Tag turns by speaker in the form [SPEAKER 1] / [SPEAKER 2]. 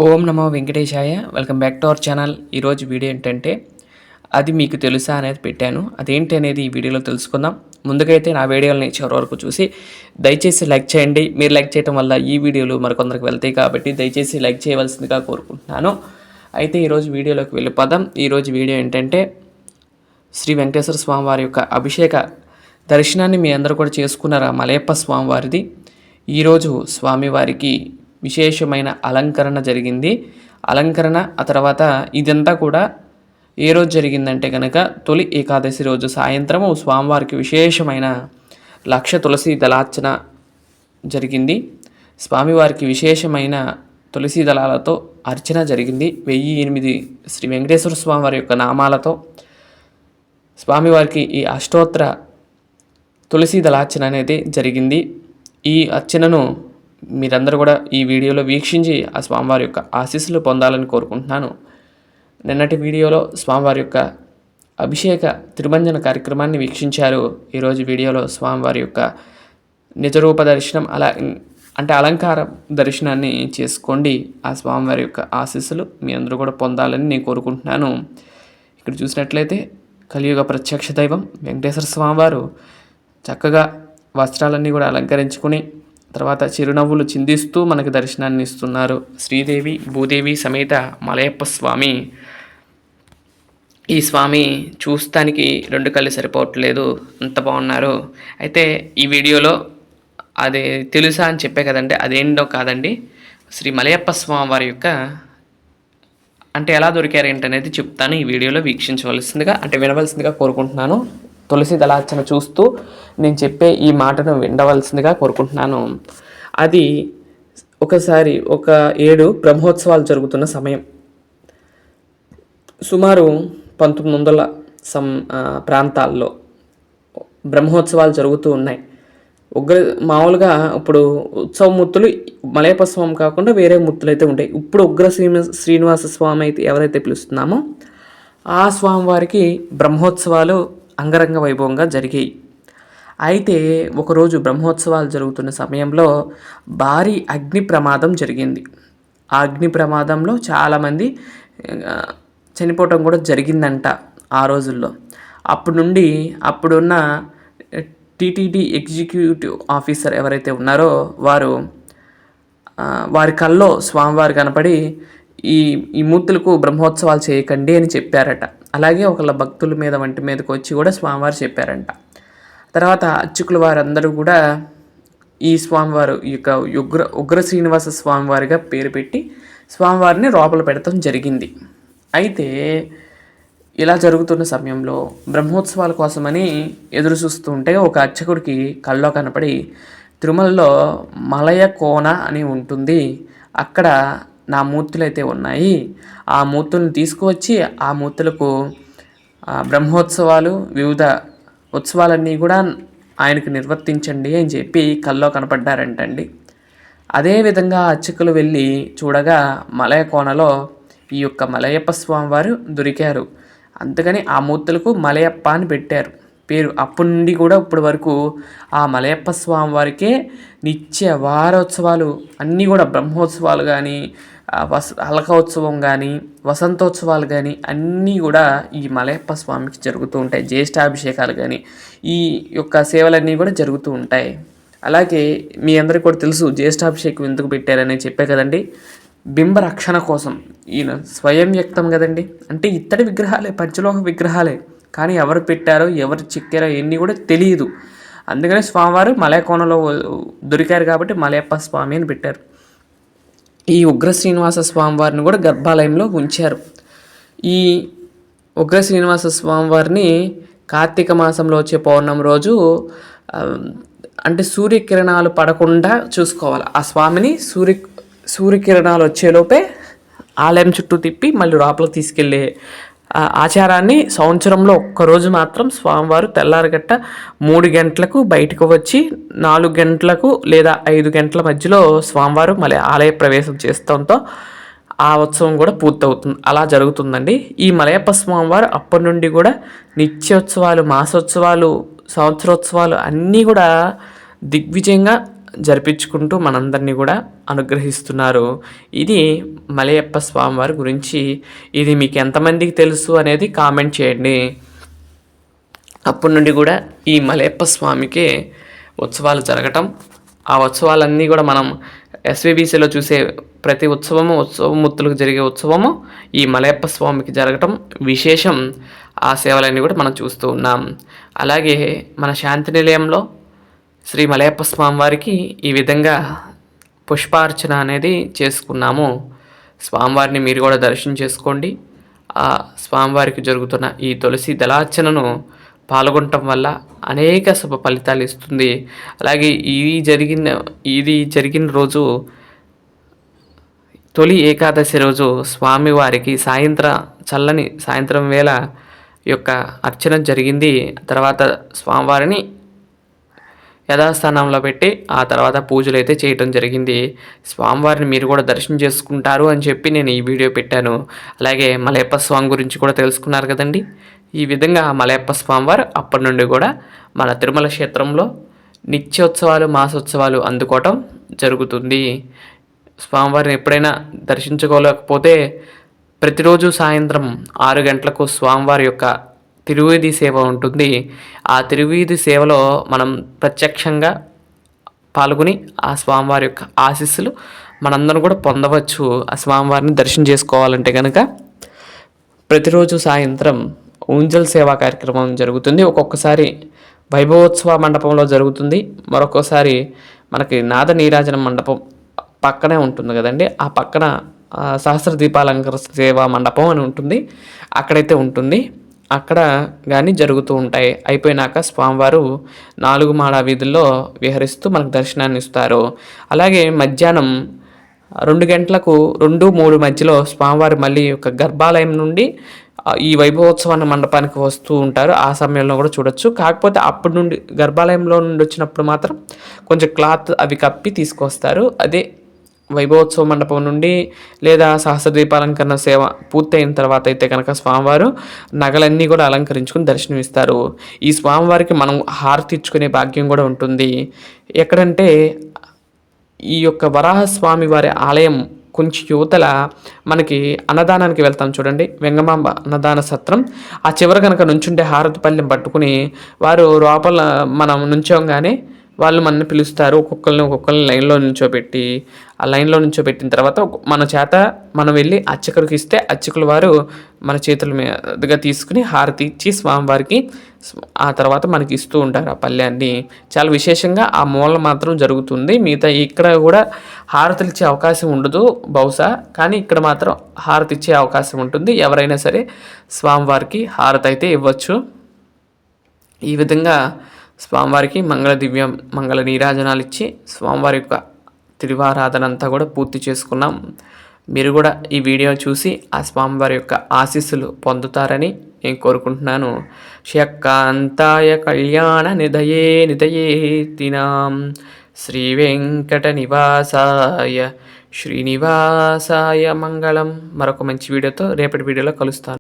[SPEAKER 1] Om Namo Venkatesaya. Welcome back to our channel. ఈరోజు video ఏంటంటే అది మీకు తెలుసా అనేది పెట్టాను. అదేంటి అనేది ఈ వీడియోలో తెలుసుకుందాం. ముందుకైతే నా వీడియోలని చివరి వరకు చూసి దయచేసి లైక్ చేయండి. మీరు లైక్ చేయడం వల్ల ఈ వీడియోలు మరికొందరికి వెళ్తాయి కాబట్టి దయచేసి లైక్ చేయవలసిందిగా కోరుకుంటున్నాను. అయితే ఈరోజు వీడియోలోకి వెళ్ళిపోదాం. ఈరోజు వీడియో ఏంటంటే శ్రీ వెంకటేశ్వర స్వామి వారి యొక్క అభిషేక దర్శనాన్ని మీ అందరూ కూడా చేసుకున్నారా? మలయప్ప స్వామివారిది ఈరోజు స్వామివారికి విశేషమైన అలంకరణ జరిగింది. అలంకరణ ఆ తర్వాత ఇదంతా కూడా ఏ రోజు జరిగిందంటే కనుక తొలి ఏకాదశి రోజు సాయంత్రము స్వామివారికి విశేషమైన లక్ష తులసి దళార్చన జరిగింది. స్వామివారికి విశేషమైన తులసి దళాలతో అర్చన జరిగింది. 1008 శ్రీ వెంకటేశ్వర స్వామివారి యొక్క నామాలతో స్వామివారికి ఈ అష్టోత్తర తులసి దళార్చన అనేది జరిగింది. ఈ అర్చనను మీరందరూ కూడా ఈ వీడియోలో వీక్షించి ఆ స్వామివారి యొక్క ఆశీస్సులు పొందాలని కోరుకుంటున్నాను. నిన్నటి వీడియోలో స్వామివారి యొక్క అభిషేక తిరుమంజన కార్యక్రమాన్ని వీక్షించారు. ఈరోజు వీడియోలో స్వామివారి యొక్క నిజరూప దర్శనం అంటే అలంకార దర్శనాన్ని చేసుకోండి. ఆ స్వామివారి యొక్క ఆశీస్సులు మీ అందరూ కూడా పొందాలని నేను కోరుకుంటున్నాను. ఇక్కడ చూసినట్లయితే కలియుగ ప్రత్యక్ష దైవం వెంకటేశ్వర స్వామివారు చక్కగా వస్త్రాలన్నీ కూడా అలంకరించుకుని తర్వాత చిరునవ్వులు చిందిస్తూ మనకు దర్శనాన్ని ఇస్తున్నారు. శ్రీదేవి భూదేవి సమేత మలయప్ప స్వామి. ఈ స్వామి చూస్తానికి 2 కళ్ళు సరిపోవట్లేదు, అంత బాగున్నారు. అయితే ఈ వీడియోలో అది తెలుసా అని చెప్పే కదండి, అదేంటో కాదండి. శ్రీ మలయప్ప స్వామి వారి యొక్క అంటే ఎలా దొరికారు ఏంటనేది చెప్తాను. ఈ వీడియోలో వీక్షించవలసిందిగా అంటే వినవలసిందిగా కోరుకుంటున్నాను. తులసి దళార్చన చూస్తూ నేను చెప్పే ఈ మాటను వినవలసిందిగా కోరుకుంటున్నాను. అది ఒకసారి ఒక 7 బ్రహ్మోత్సవాలు జరుగుతున్న సమయం, సుమారు 1900 ప్రాంతాల్లో బ్రహ్మోత్సవాలు జరుగుతూ ఉన్నాయి. మామూలుగా ఇప్పుడు ఉత్సవ మూర్తులు మలయప్ప స్వామి కాకుండా వేరే మూర్తులు అయితే ఉంటాయి. ఇప్పుడు ఉగ్ర శ్రీనివాస స్వామి అయితే ఎవరైతే పిలుస్తున్నామో ఆ స్వామివారికి బ్రహ్మోత్సవాలు అంగరంగ వైభవంగా జరిగాయి. అయితే ఒకరోజు బ్రహ్మోత్సవాలు జరుగుతున్న సమయంలో భారీ అగ్ని ప్రమాదం జరిగింది. ఆ అగ్ని ప్రమాదంలో చాలామంది చనిపోవటం కూడా జరిగిందంట ఆ రోజుల్లో. అప్పటి నుండి అప్పుడున్న టీటీడీ ఎగ్జిక్యూటివ్ ఆఫీసర్ ఎవరైతే ఉన్నారో వారి కల్లో స్వామివారు కనపడి ఈ మూర్తులకు బ్రహ్మోత్సవాలు చేయకండి అని చెప్పారట. అలాగే ఒకళ్ళ భక్తుల మీద వంటి మీదకి వచ్చి కూడా స్వామివారు చెప్పారంట. తర్వాత అర్చకుల వారందరూ కూడా ఈ స్వామివారు ఈ యొక్క ఉగ్ర శ్రీనివాస స్వామివారిగా పేరు పెట్టి స్వామివారిని లోపల పెడతాం జరిగింది. అయితే ఇలా జరుగుతున్న సమయంలో బ్రహ్మోత్సవాల కోసమని ఎదురు చూస్తూ ఉంటే ఒక అర్చకుడికి కల్లో కనపడి తిరుమలలో మలయ కోన అని ఉంటుంది, అక్కడ నా మూర్తులు అయితే ఉన్నాయి, ఆ మూర్తులను తీసుకువచ్చి ఆ మూర్తులకు బ్రహ్మోత్సవాలు వివిధ ఉత్సవాలన్నీ కూడా ఆయనకు నిర్వర్తించండి అని చెప్పి కల్లో కనపడ్డారంటండి. అదేవిధంగా అర్చకులు వెళ్ళి చూడగా మలయ కోనలో ఈ యొక్క మలయప్ప స్వామి వారు దొరికారు. అందుకని ఆ మూర్తులకు మలయప్ప అని పెట్టారు పేరు. అప్పటి నుండి కూడా ఇప్పటి వరకు ఆ మలయప్ప స్వామి వారికే నిత్య వారోత్సవాలు అన్నీ కూడా బ్రహ్మోత్సవాలు కానీ అలకోత్సవం కానీ వసంతోత్సవాలు కానీ అన్నీ కూడా ఈ మలయప్ప స్వామికి జరుగుతూ ఉంటాయి. జ్యేష్ఠాభిషేకాలు కానీ ఈ యొక్క సేవలన్నీ కూడా జరుగుతూ ఉంటాయి. అలాగే మీ అందరికీ కూడా తెలుసు జ్యేష్ఠాభిషేకం ఎందుకు పెట్టారని చెప్పే కదండి, బింబ రక్షణ కోసం. ఈయన స్వయం వ్యక్తం కదండి, అంటే ఇత్తడి విగ్రహాలే, పంచలోహ విగ్రహాలే, కానీ ఎవరు పెట్టారో ఎవరు చెక్కారో ఇవన్నీ కూడా తెలియదు. అందుకని స్వామివారు మలయకోనలో దొరికారు కాబట్టి మలయప్ప స్వామి అని పెట్టారు. ఈ ఉగ్ర శ్రీనివాస స్వామివారిని కూడా గర్భాలయంలో ఉంచారు. ఈ ఉగ్ర శ్రీనివాస స్వామివారిని కార్తీక మాసంలో వచ్చే పౌర్ణమి రోజు అంటే సూర్యకిరణాలు పడకుండా చూసుకోవాలి. ఆ స్వామిని సూర్యకిరణాలు వచ్చేలోపే ఆలయం చుట్టూ తిప్పి మళ్ళీ లోపలికి తీసుకెళ్ళే ఆచారాన్ని సంవత్సరంలో ఒక్కరోజు మాత్రం స్వామివారు తెల్లారగట్ట 3 గంటలకు బయటకు వచ్చి 4 గంటలకు లేదా 5 గంటల మధ్యలో స్వామివారు మళ్ళీ ఆలయ ప్రవేశం చేస్తడంతో ఆ ఉత్సవం కూడా పూర్తవుతుంది. అలా జరుగుతుందండి. ఈ మలయప్ప స్వామివారు అప్పటి నుండి కూడా నిత్యోత్సవాలు, మాసోత్సవాలు, సంవత్సరోత్సవాలు అన్నీ కూడా దిగ్విజయంగా జరిపించుకుంటూ మనందరినీ కూడా అనుగ్రహిస్తున్నారు. ఇది మలయప్ప స్వామివారి గురించి. ఇది మీకు ఎంతమందికి తెలుసు అనేది కామెంట్ చేయండి. అప్పటి నుండి కూడా ఈ మలయప్ప స్వామికి ఉత్సవాలు జరగటం, ఆ ఉత్సవాలన్నీ కూడా మనం ఎస్విబిసిలో చూసే ప్రతి ఉత్సవమూర్తులకు జరిగే ఉత్సవము ఈ మలయప్ప స్వామికి జరగటం విశేషం. ఆ సేవలన్నీ కూడా మనం చూస్తూ ఉన్నాం. అలాగే మన శాంతి నిలయంలో శ్రీ మలయప్ప స్వామి వారికి ఈ విధంగా పుష్పార్చన అనేది చేసుకున్నాము. స్వామివారిని మీరు కూడా దర్శనం చేసుకోండి. ఆ స్వామివారికి జరుగుతున్న ఈ తులసి దళార్చనను పాల్గొనటం వల్ల అనేక శుభ ఫలితాలు ఇస్తుంది. అలాగే ఇది జరిగిన రోజు తొలి ఏకాదశి రోజు స్వామివారికి చల్లని సాయంత్రం వేళ యొక్క అర్చన జరిగింది. తర్వాత స్వామివారిని యథాస్థానంలో పెట్టి ఆ తర్వాత పూజలు అయితే చేయటం జరిగింది. స్వామివారిని మీరు కూడా దర్శనం చేసుకుంటారు అని చెప్పి నేను ఈ వీడియో పెట్టాను. అలాగే మలయప్ప స్వామి గురించి కూడా తెలుసుకున్నారు కదండి. ఈ విధంగా మలయప్ప స్వామివారు అప్పటి నుండి కూడా మన తిరుమల క్షేత్రంలో నిత్యోత్సవాలు మాసోత్సవాలు అందుకోవటం జరుగుతుంది. స్వామివారిని ఎప్పుడైనా దర్శించుకోలేకపోతే ప్రతిరోజు సాయంత్రం 6 గంటలకు స్వామివారి యొక్క తిరువీధి సేవ ఉంటుంది. ఆ తిరువీధి సేవలో మనం ప్రత్యక్షంగా పాల్గొని ఆ స్వామివారి యొక్క ఆశీస్సులు మనందరం కూడా పొందవచ్చు. ఆ స్వామివారిని దర్శనం చేసుకోవాలంటే కనుక ప్రతిరోజు సాయంత్రం ఊంజల్ సేవా కార్యక్రమం జరుగుతుంది. ఒక్కొక్కసారి వైభవోత్సవ మండపంలో జరుగుతుంది. మరొకసారి మనకి నాద నీరాజన మండపం పక్కనే ఉంటుంది కదండి. ఆ పక్కన సహస్ర దీపాలంకర సేవా మండపం అని ఉంటుంది, అక్కడైతే ఉంటుంది. అక్కడ కానీ జరుగుతూ ఉంటాయి. అయిపోయినాక స్వామివారు 4 మాడ వీధుల్లో విహరిస్తూ మనకు దర్శనాన్ని ఇస్తారు. అలాగే మధ్యాహ్నం 2 గంటలకు 2-3 మధ్యలో స్వామివారి మళ్ళీ యొక్క గర్భాలయం నుండి ఈ వైభవోత్సవాన్ని మండపానికి వస్తూ ఉంటారు. ఆ సమయంలో కూడా చూడొచ్చు. కాకపోతే అప్పటి నుండి గర్భాలయంలో నుండి వచ్చినప్పుడు మాత్రం కొంచెం క్లాత్ అవి కప్పి తీసుకొస్తారు. అదే వైభవోత్సవ మండపం నుండి లేదా సహస్ర దీపాలంకరణ సేవ పూర్తయిన తర్వాత అయితే కనుక స్వామివారు నగలన్నీ కూడా అలంకరించుకుని దర్శనమిస్తారు. ఈ స్వామివారికి మనం హారతి ఇచ్చుకునే భాగ్యం కూడా ఉంటుంది. ఎక్కడంటే ఈ యొక్క వరాహస్వామి వారి ఆలయం కొంచెం యువతల మనకి అన్నదానానికి వెళ్తాం చూడండి, వెంగమాంబ అన్నదాన సత్రం. ఆ చివర కనుక నుంచుంటే హారతి పళ్ళెం పట్టుకుని వారు లోపల మనం నుంచోగానే వాళ్ళు మనల్ని పిలుస్తారు. ఒక్కొక్కరిని లైన్లో నుంచోబెట్టి ఆ లైన్లో నుంచోబెట్టిన తర్వాత మన చేత మనం వెళ్ళి అర్చకుడికి ఇస్తే అర్చకుల వారు మన చేతుల మీదుగా తీసుకుని హారతి ఇచ్చి స్వామివారికి ఆ తర్వాత మనకి ఇస్తూ ఉంటారు ఆ పళ్ళాన్ని. చాలా విశేషంగా ఆ మూల మాత్రం జరుగుతుంది. మిగతా ఇక్కడ కూడా హారతులు ఇచ్చే అవకాశం ఉండదు బహుశా, కానీ ఇక్కడ మాత్రం హారతి ఇచ్చే అవకాశం ఉంటుంది. ఎవరైనా సరే స్వామివారికి హారతి అయితే ఇవ్వచ్చు. ఈ విధంగా స్వామివారికి మంగళ నీరాజనాలు ఇచ్చి స్వామివారి యొక్క తిరువారాధన అంతా కూడా పూర్తి చేసుకున్నాం. మీరు కూడా ఈ వీడియో చూసి ఆ స్వామివారి యొక్క ఆశీస్సులు పొందుతారని నేను కోరుకుంటున్నాను. శక్కాంతాయ కళ్యాణ నిధయేతినాం శ్రీ వెంకట నివాసాయ శ్రీనివాసాయ మంగళం. మరొక మంచి వీడియోతో రేపటి వీడియోలో కలుస్తాను.